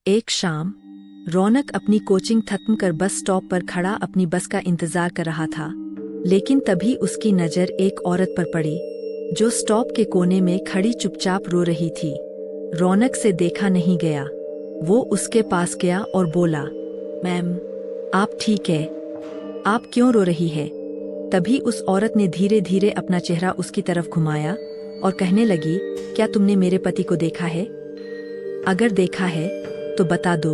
एक शाम रौनक अपनी कोचिंग खत्म कर बस स्टॉप पर खड़ा अपनी बस का इंतजार कर रहा था। लेकिन तभी उसकी नज़र एक औरत पर पड़ी जो स्टॉप के कोने में खड़ी चुपचाप रो रही थी। रौनक से देखा नहीं गया। वो उसके पास गया और बोला, मैम, आप ठीक है? आप क्यों रो रही है? तभी उस औरत ने धीरे धीरे अपना चेहरा उसकी तरफ घुमाया और कहने लगी, क्या तुमने मेरे पति को देखा है? अगर देखा है तो बता दो,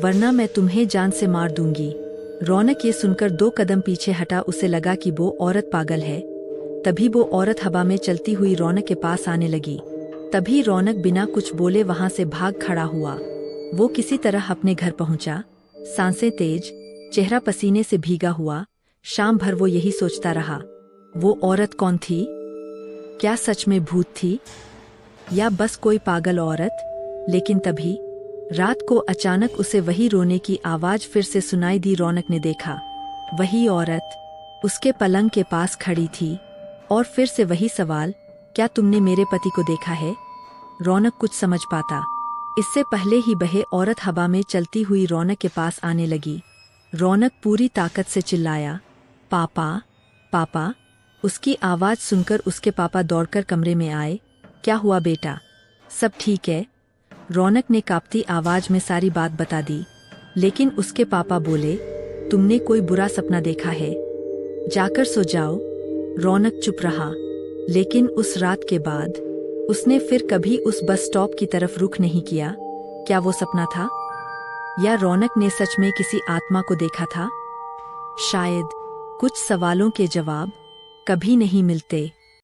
वरना मैं तुम्हें जान से मार दूंगी। रौनक ये सुनकर 2 कदम पीछे हटा। उसे लगा कि वो औरत पागल है। तभी वो औरत हवा में चलती हुई रौनक के पास आने लगी। तभी रौनक बिना कुछ बोले वहां से भाग खड़ा हुआ। वो किसी तरह अपने घर पहुंचा, सांसें तेज, चेहरा पसीने से भीगा हुआ। शाम भर वो यही सोचता रहा, वो औरत कौन थी? क्या सच में भूत थी या बस कोई पागल औरत? लेकिन तभी रात को अचानक उसे वही रोने की आवाज फिर से सुनाई दी। रौनक ने देखा, वही औरत उसके पलंग के पास खड़ी थी और फिर से वही सवाल, क्या तुमने मेरे पति को देखा है? रौनक कुछ समझ पाता इससे पहले ही वह औरत हवा में चलती हुई रौनक के पास आने लगी। रौनक पूरी ताकत से चिल्लाया, पापा, पापा। उसकी आवाज सुनकर उसके पापा दौड़कर कमरे में आए। क्या हुआ बेटा, सब ठीक है? रौनक ने कांपती आवाज में सारी बात बता दी। लेकिन उसके पापा बोले, तुमने कोई बुरा सपना देखा है, जाकर सो जाओ। रौनक चुप रहा। लेकिन उस रात के बाद उसने फिर कभी उस बस स्टॉप की तरफ रुख नहीं किया। क्या वो सपना था या रौनक ने सच में किसी आत्मा को देखा था? शायद कुछ सवालों के जवाब कभी नहीं मिलते।